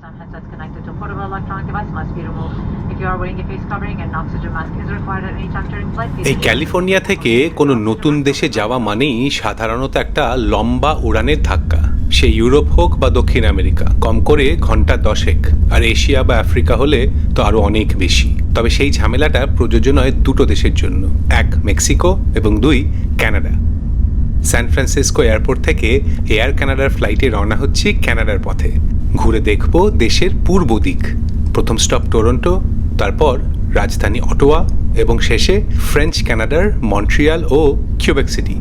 Some headsets connected to a portable electronic device must be removed. If you are wearing a face covering, an oxygen mask is required at any time during flight. এই California থেকে কোনো নতুন দেশে যাওয়া মানেই সাধারণত একটা লম্বা উড়ানের ধাক্কা। সে ইউরোপ হোক বা দক্ষিণ আমেরিকা, কম করে ঘন্টা 10 আর এশিয়া বা আফ্রিকা হলে তো আরো অনেক বেশি। তবে সেই ঝামেলাটা প্রযোজ্য নয় দুটো দেশের জন্য, এক মেক্সিকো এবং দুই কানাডা। সান ফ্রান্সিসকো এয়ারপোর্ট থেকে এয়ার কানাডার ফ্লাইটে রওনা হচ্ছি কানাডার পথে। ঘুরে দেখব দেশের পূর্ব দিক। প্রথম স্টপ টরন্টো, তারপর রাজধানী অটোয়া এবং শেষে ফ্রেঞ্চ কানাডার মন্ট্রিয়াল ও কিউবেক সিটি।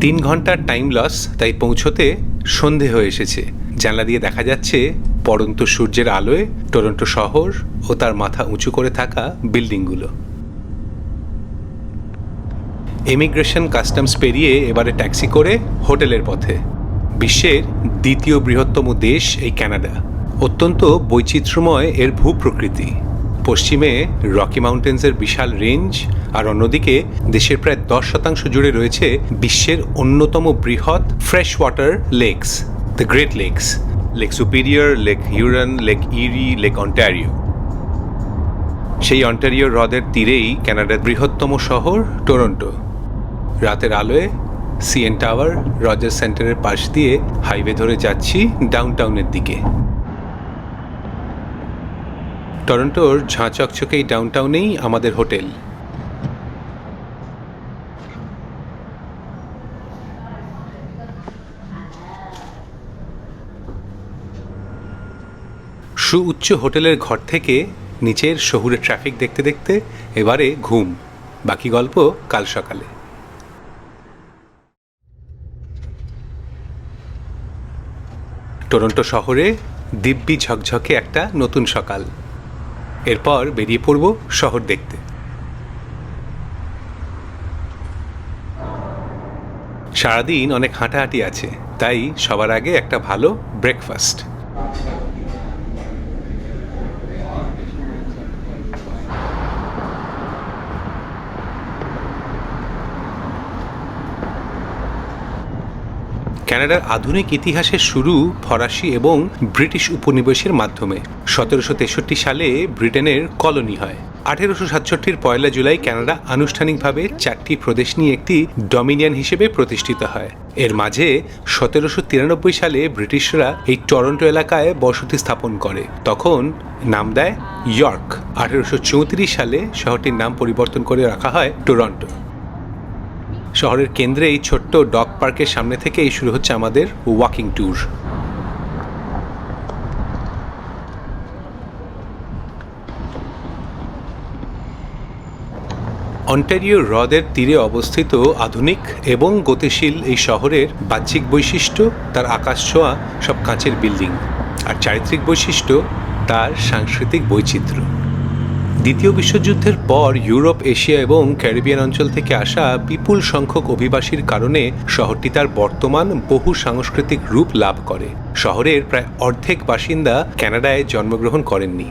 3 ঘন্টার টাইম লস, তাই পৌঁছতে সন্ধে হয়ে এসেছে। জানলা দিয়ে দেখা যাচ্ছে পড়ন্ত সূর্যের আলোয় টরন্টো শহর ও তার মাথা উঁচু করে থাকা বিল্ডিংগুলো। ইমিগ্রেশন কাস্টমস পেরিয়ে এবারে ট্যাক্সি করে হোটেলের পথে। বিশ্বের দ্বিতীয় বৃহত্তম দেশ এই কানাডা। অত্যন্ত বৈচিত্র্যময় এর ভূপ্রকৃতি। পশ্চিমে রকি মাউন্টেন্সের বিশাল রেঞ্জ, আর অন্যদিকে দেশের প্রায় 10% জুড়ে রয়েছে বিশ্বের অন্যতম বৃহৎ fresh water lakes, the Great Lakes, Lake Superior, Lake Huron, Lake Erie, Lake Ontario. সেই অন্টারিও হ্রদের তীরেই কানাডার বৃহত্তম শহর টরন্টো। রাতের আলোয় সিএন টাওয়ার, রজার সেন্টারের পাশ দিয়ে হাইওয়ে ধরে যাচ্ছি ডাউনটাউনের দিকে। টরন্টোর ঝাঁচকচকে এই ডাউনটাউনেই আমাদের হোটেল। সুউচ্চ হোটেলের ঘর থেকে নিচের শহুরে ট্রাফিক দেখতে দেখতে এবারে ঘুম, বাকি গল্প কাল সকালে। টরন্টো শহরে দিব্যি ঝকঝকে একটা নতুন সকাল। এরপর বেরিয়ে পড়ব শহর দেখতে। সারাদিন অনেক হাঁটাহাঁটি আছে, তাই সবার আগে একটা ভালো ব্রেকফাস্ট। কানাডার আধুনিক ইতিহাসের শুরু ফরাসি এবং ব্রিটিশ উপনিবেশের মাধ্যমে। 1763 সালে ব্রিটেনের কলোনি হয়। 1867 পয়লা জুলাই কানাডা আনুষ্ঠানিকভাবে 4টি প্রদেশ নিয়ে একটি ডমিনিয়ন হিসেবে প্রতিষ্ঠিত হয়। এর মাঝে 1793 সালে ব্রিটিশরা এই টরন্টো এলাকায় বসতি স্থাপন করে, তখন নাম দেয় ইয়র্ক। 1834 সালে শহরটির নাম পরিবর্তন করে রাখা হয় টরন্টো। শহরের কেন্দ্রে এই ছোট্ট ডগ পার্কের সামনে থেকেই শুরু হচ্ছে আমাদের ওয়াকিং ট্যুর। অন্টারিও হ্রদের তীরে অবস্থিত আধুনিক এবং গতিশীল এই শহরের বাহ্যিক বৈশিষ্ট্য তার আকাশ ছোঁয়া সব কাঁচের বিল্ডিং, আর চারিত্রিক বৈশিষ্ট্য তার সাংস্কৃতিক বৈচিত্র্য। দ্বিতীয় বিশ্বযুদ্ধের পর ইউরোপ, এশিয়া এবং ক্যারিবিয়ান অঞ্চল থেকে আসা বিপুল সংখ্যক অভিবাসীর কারণে শহরটি তার বর্তমান বহু সাংস্কৃতিক রূপ লাভ করে। শহরের প্রায় অর্ধেক বাসিন্দা কানাডায় জন্মগ্রহণ করেননি।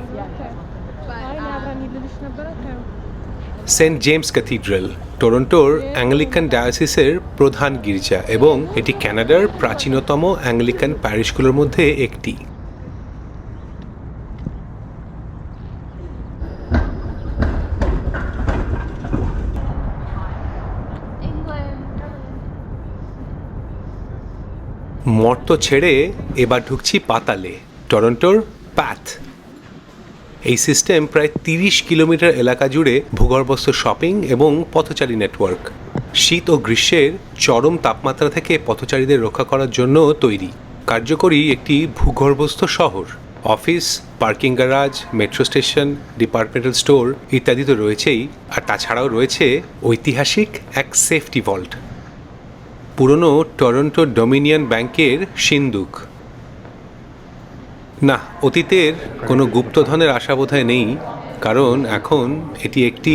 সেন্ট জেমস ক্যাথিড্রাল টরন্টোর অ্যাংলিকান ডায়োসিসের প্রধান গির্জা এবং এটি কানাডার প্রাচীনতম অ্যাংলিকান প্যারিশগুলোর মধ্যে একটি। মর্ত ছেড়ে এবার ঢুকছি পাতালে, টরন্টোর প্যাথ। এই সিস্টেম প্রায় 30 কিলোমিটার এলাকা জুড়ে ভূগর্ভস্থ শপিং এবং পথচারী নেটওয়ার্ক। শীত ও গ্রীষ্মের চরম তাপমাত্রা থেকে পথচারীদের রক্ষা করার জন্য তৈরি কার্যকরী একটি ভূগর্ভস্থ শহর। Office, parking garage, metro station, departmental store ইত্যাদি তো রয়েছেই, আর তাছাড়াও রয়েছে ঐতিহাসিক এক সেফটি ভল্ট, পুরনো টরন্টো ডমিনিয়ন ব্যাংকের সিন্দুক। না, অতীতের কোনো গুপ্তধনের আশা বোধহয় নেই, কারণ এখন এটি একটি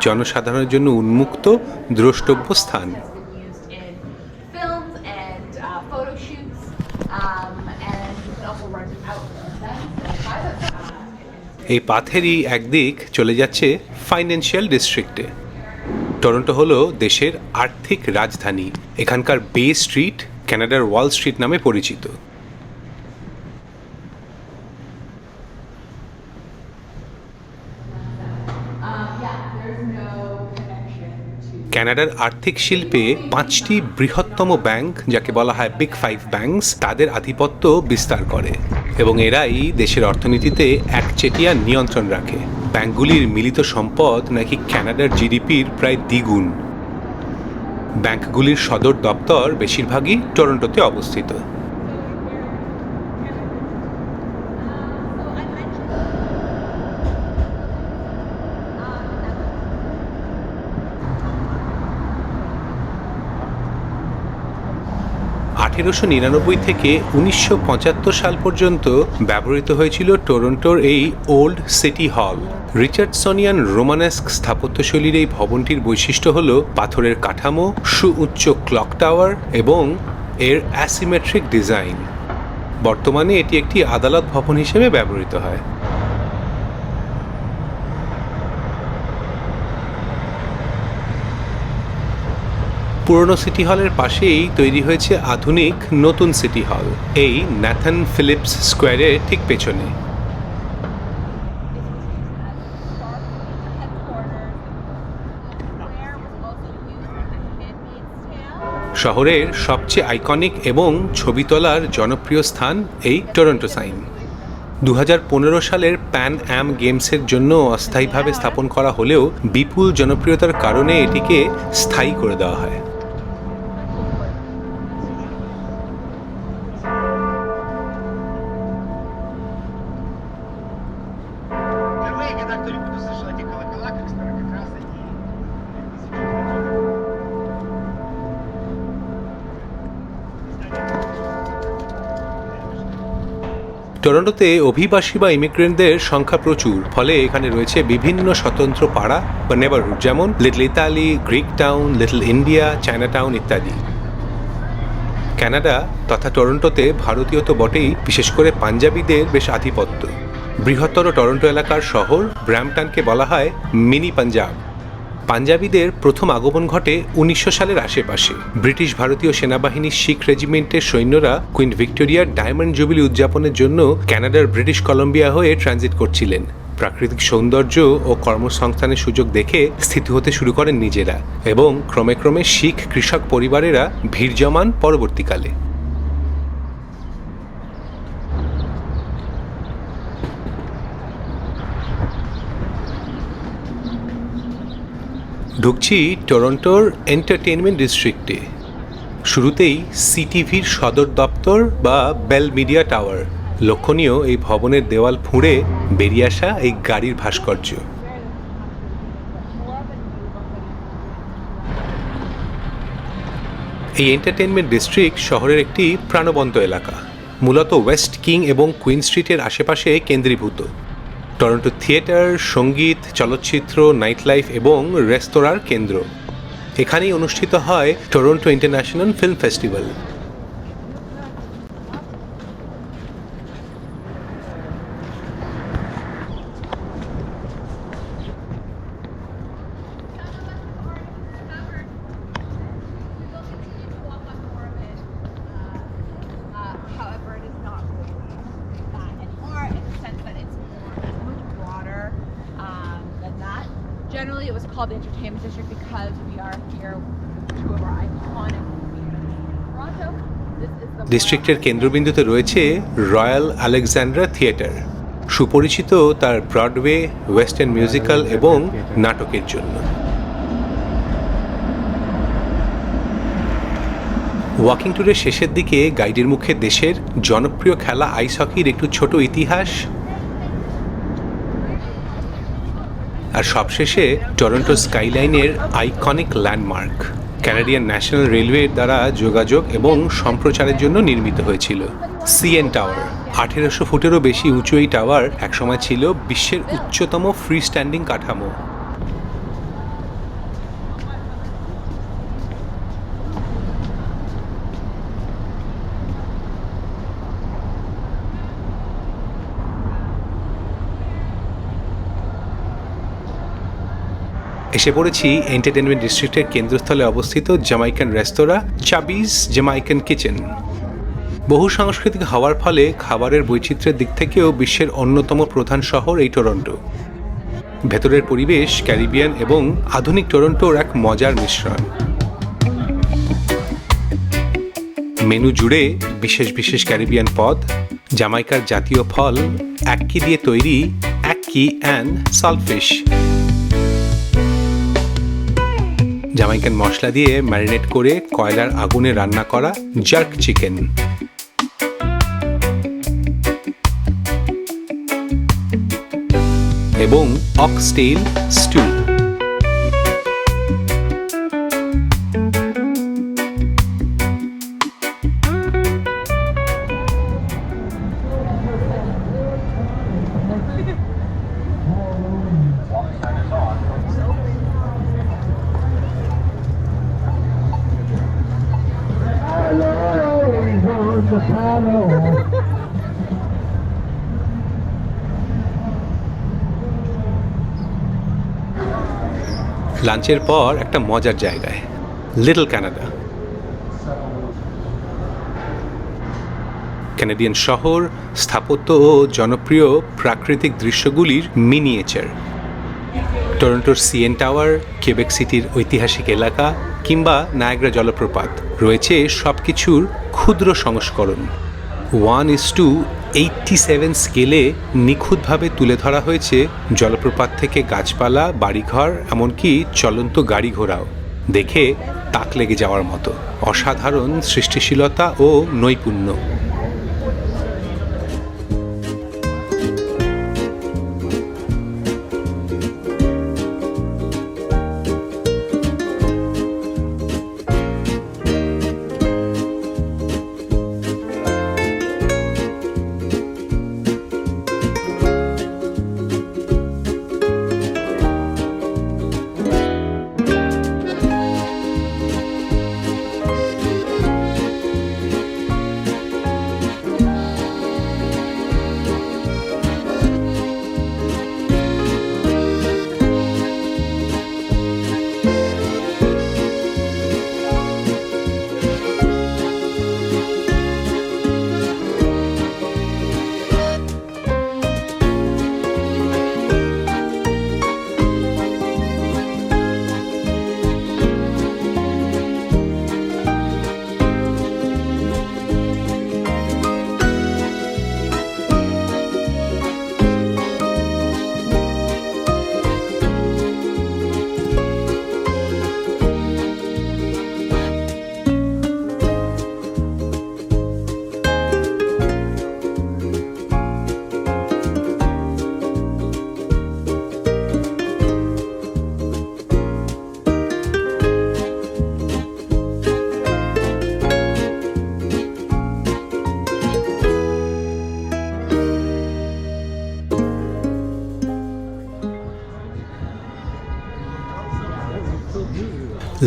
জনসাধারণের জন্য উন্মুক্ত দ্রষ্টব্য স্থান। এই পাথেরই একদিক চলে যাচ্ছে ফাইন্যান্সিয়াল ডিস্ট্রিক্টে। টরন্টো হলো দেশের আর্থিক রাজধানী। এখানকার বে স্ট্রিট কানাডার ওয়াল স্ট্রিট নামে পরিচিত। কানাডার আর্থিক শিল্পে 5টি বৃহত্তম ব্যাংক, যাকে বলা হয় বিগ ফাইভ ব্যাংকস, তাদের আধিপত্য বিস্তার করে এবং এরাই দেশের অর্থনীতিতে একচেটিয়া নিয়ন্ত্রণ রাখে। ব্যাংকগুলির মিলিত সম্পদ নাকি কানাডার জিডিপির প্রায় দ্বিগুণ। ব্যাংকগুলির সদর দপ্তর বেশিরভাগই টরন্টোতে অবস্থিত। 1899 থেকে 1975 সাল পর্যন্ত ব্যবহৃত হয়েছিল টরন্টোর এই ওল্ড সিটি হল। রিচার্ডসনিয়ান রোমানেস্ক স্থাপত্যশৈলীর এই ভবনটির বৈশিষ্ট্য হল পাথরের কাঠামো, সুউচ্চ ক্লক টাওয়ার এবং এর অ্যাসিমেট্রিক ডিজাইন। বর্তমানে এটি একটি আদালত ভবন হিসেবে ব্যবহৃত হয়। পুরনো সিটি হলের পাশেই তৈরি হয়েছে আধুনিক নতুন সিটি হল, এই ন্যাথান ফিলিপস স্কোয়ারের ঠিক পেছনে। শহরের সবচেয়ে আইকনিক এবং ছবি তোলার জনপ্রিয় স্থান এই টরন্টো সাইন। 2015 সালের প্যান অ্যাম গেমসের জন্য অস্থায়ীভাবে স্থাপন করা হলেও বিপুল জনপ্রিয়তার কারণে এটিকে স্থায়ী করে দেওয়া হয়। টরন্টোতে অভিবাসী বা ইমিগ্রেন্টদের সংখ্যা প্রচুর, ফলে এখানে রয়েছে বিভিন্ন স্বতন্ত্র পাড়া বা নেবারহুড, যেমন little Italy, Greek town, little India, China town ইত্যাদি। কানাডা তথা টরন্টোতে ভারতীয় তো বটেই, বিশেষ করে পাঞ্জাবিদের বেশ আধিপত্য। বৃহত্তর টরন্টো এলাকার শহর ব্র্যাম্পটনকে বলা হয় মিনি পাঞ্জাব। পাঞ্জাবিদের প্রথম আগমন ঘটে 1900 সালের আশেপাশে। ব্রিটিশ ভারতীয় সেনাবাহিনীর শিখ রেজিমেন্টের সৈন্যরা কুইন ভিক্টোরিয়ার ডায়মন্ড জুবিলি উদযাপনের জন্য কানাডার ব্রিটিশ কলম্বিয়া হয়ে ট্রানজিট করছিলেন। প্রাকৃতিক সৌন্দর্য ও কর্মসংস্থানের সুযোগ দেখে স্থিত হতে শুরু করেন নিজেরা এবং ক্রমে ক্রমে শিখ কৃষক পরিবারেরা ভিড় জমান পরবর্তীকালে। ঢুকছি টরন্টোর এন্টারটেইনমেন্ট ডিস্ট্রিক্টে। শুরুতেই সিটিভির সদর দপ্তর বা বেল মিডিয়া টাওয়ার। লক্ষণীয় এই ভবনের দেওয়াল ফুঁড়ে বেরিয়ে আসা এই গাড়ির ভাস্কর্য। এই এন্টারটেইনমেন্ট ডিস্ট্রিক্ট শহরের একটি প্রাণবন্ত এলাকা, মূলত ওয়েস্ট কিং এবং কুইন স্ট্রিটের আশেপাশে কেন্দ্রীভূত। টরন্টো থিয়েটার, সঙ্গীত, চলচ্চিত্র, নাইট লাইফ এবং রেস্তোরাঁর কেন্দ্র। এখানেই অনুষ্ঠিত হয় Toronto international film festival. Generally, it was called the Entertainment District because we are here with two of our iconic theaters in Toronto. This is the ডিস্ট্রিক্টের কেন্দ্রবিন্দুতে রয়েছে রয়্যাল আলেকজান্ড্রা থিয়েটার, সুপরিচিত তার ব্রডওয়ে, ওয়েস্টার্ন মিউজিক্যাল এবং নাটকের জন্য। Walking ট্যুরের শেষের দিকে গাইডের মুখে দেশের জনপ্রিয় খেলা আইস হকির একটু ছোট ইতিহাস, আর সবশেষে টরন্টো স্কাইলাইনের আইকনিক ল্যান্ডমার্ক, কানাডিয়ান ন্যাশনাল রেলওয়ের দ্বারা যোগাযোগ এবং সম্প্রচারের জন্য নির্মিত হয়েছিল সিএন টাওয়ার। 1800 ফুটেরও বেশি উঁচু এই টাওয়ার একসময় ছিল বিশ্বের উচ্চতম ফ্রি স্ট্যান্ডিং কাঠামো। এসে পড়েছি এন্টারটেনমেন্ট ডিস্ট্রিক্টের কেন্দ্রস্থলে অবস্থিত জামাইকান রেস্তোরাঁ চাবিস জামাইকান কিচেন। বহু সাংস্কৃতিক হওয়ার ফলে খাবারের বৈচিত্র্যের দিক থেকেও বিশ্বের অন্যতম প্রধান শহর এই টরন্টো। ভেতরের পরিবেশ ক্যারিবিয়ান এবং আধুনিক টরন্টোর এক মজার মিশ্রণ। মেনু জুড়ে বিশেষ বিশেষ ক্যারিবিয়ান পদ, জামাইকার জাতীয় ফল অ্যাক্কি দিয়ে তৈরি অ্যাক্কি অ্যান্ড সলফিশ, জামাইকান মশলা দিয়ে ম্যারিনেট করে কয়লার আগুনে রান্না করা জার্ক চিকেন, এবং অক্সটেইল স্টু। লাঞ্চের পর একটা মজার জায়গায়, লিটল কানাডা। কানাডিয়ান শহর, স্থাপত্য ও জনপ্রিয় প্রাকৃতিক দৃশ্যগুলির মিনিয়েচার। টরন্টোর সিএন টাওয়ার, কেবেক সিটির ঐতিহাসিক এলাকা কিংবা নায়াগ্রা জলপ্রপাত, রয়েছে সবকিছুর ক্ষুদ্র সংস্করণ। 1:87 স্কেলে নিখুঁতভাবে তুলে ধরা হয়েছে জলপ্রপাত থেকে গাছপালা, বাড়িঘর, এমনকি চলন্ত গাড়ি ঘোড়াও। দেখে তাক লেগে যাওয়ার মতো অসাধারণ সৃষ্টিশীলতা ও নৈপুণ্য।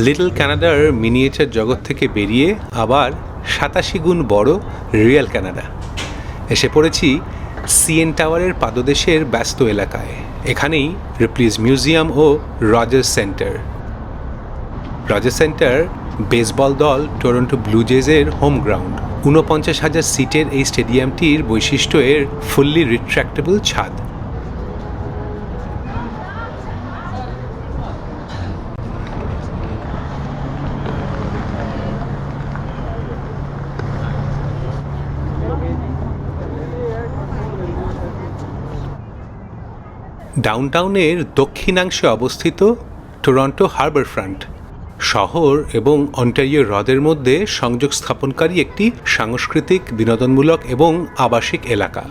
লিটল কানাডার মিনিয়েচার জগৎ থেকে বেরিয়ে আবার 87 গুণ বড় রিয়েল কানাডা। এসে পড়েছি সিএন টাওয়ারের পাদদেশের ব্যস্ত এলাকায়। এখানেই রিপ্লিজ মিউজিয়াম ও Rogers Centre. Rogers Centre baseball দল টরন্টো ব্লু জেজের হোম গ্রাউন্ড। 49,000 সিটের এই স্টেডিয়ামটির বৈশিষ্ট্য এর ফুললি রিট্র্যাক্টেবল ছাদ। ডাউনটাউনের দক্ষিণাংশে অবস্থিত টরন্টো হারবার ফ্রন্ট শহর এবং অন্টারিও হ্রদের মধ্যে সংযোগ স্থাপনকারী একটি সাংস্কৃতিক, বিনোদনমূলক এবং আবাসিক এলাকা।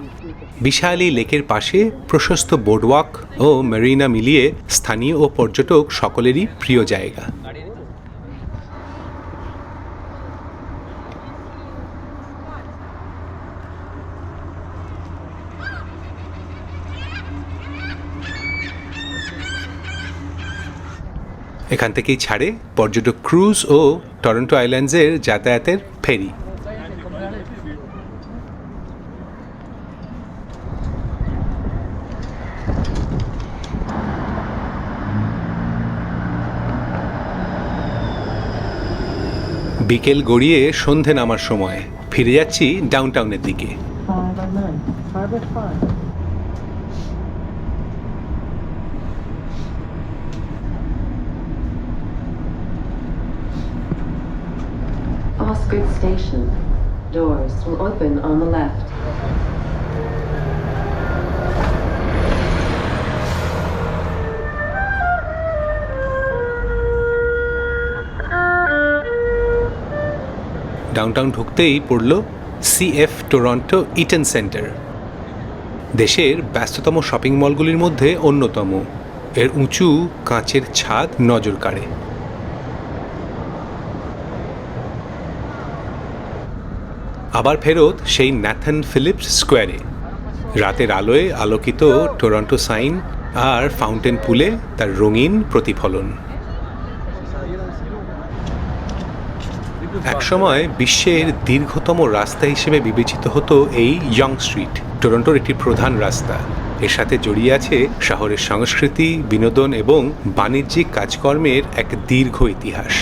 বিশাল এই লেকের পাশে প্রশস্ত বোর্ডওয়াক ও মেরিনা মিলিয়ে স্থানীয় ও পর্যটক সকলেরই প্রিয় জায়গা। এখান থেকেই ছাড়ে পর্যটক ক্রুজ ও টরন্টো আইল্যান্ডসের যাতায়াতের ফেরি। বিকেল গড়িয়ে সন্ধে নামার সময় ফিরে যাচ্ছি ডাউনটাউনের দিকে। 509, Harvard 5. Osgood Station. Doors will open on the left. Downtown ঢুকতেই পড়ল CF টরন্টো ইটন সেন্টার, দেশের ব্যস্ততম শপিং মলগুলির মধ্যে অন্যতম। এর উঁচু কাঁচের ছাদ নজর কাড়ে। আবার ফেরত সেই ন্যাথন ফিলিপস স্কোয়ারে, রাতের আলোয় আলোকিত টরন্টো সাইন আর ফাউন্টেন পুলে তার রঙিন প্রতিফলন। একসময় বিশ্বের দীর্ঘতম রাস্তা হিসেবে বিবেচিত হতো এই ইয়ং স্ট্রিট, টরন্টোর একটি প্রধান রাস্তা। এর সাথে জড়িয়ে আছে শহরের সংস্কৃতি, বিনোদন এবং বাণিজ্যিক কাজকর্মের এক দীর্ঘ ইতিহাস।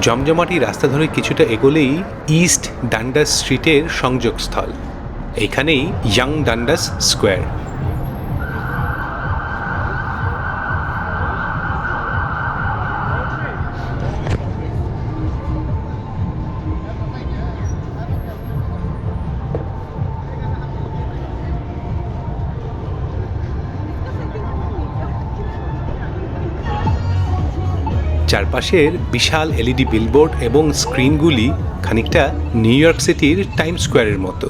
জমজমাটি রাস্তা ধরে কিছুটা এগোলেই ইস্ট ডান্ডাস স্ট্রিটের সংযোগস্থল। এইখানেই ইয়াং ডান্ডাস স্কোয়ার। চারপাশের বিশাল LED বিলবোর্ড এবং স্ক্রিনগুলি খানিকটা নিউ ইয়র্ক সিটির টাইম স্কোয়ারের মতো।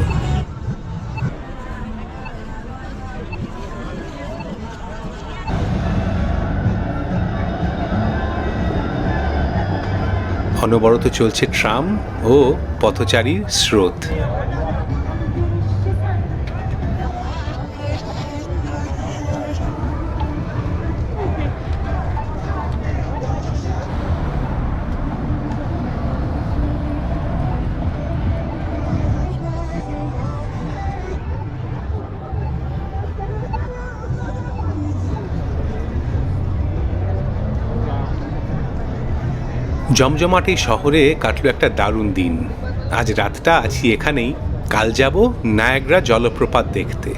অনবরত চলছে ট্রাম ও পথচারীর স্রোত। জমজমাটি শহরে কাটল একটা দারুণ দিন। আজ রাতটা আছি এখানেই, কাল যাব নায়াগ্রা জলপ্রপাত দেখতে।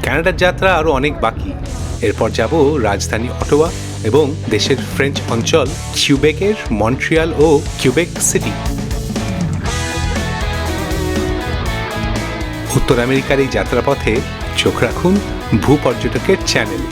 কানাডার যাত্রা আরও অনেক বাকি। এরপর যাব রাজধানী অটোয়া এবং দেশের ফ্রেঞ্চ অঞ্চল কিউবেকের মন্ট্রিয়াল ও কিউবেক সিটি। উত্তর আমেরিকার এই যাত্রাপথে চোখ রাখুন ভূপর্যটকের চ্যানেলে।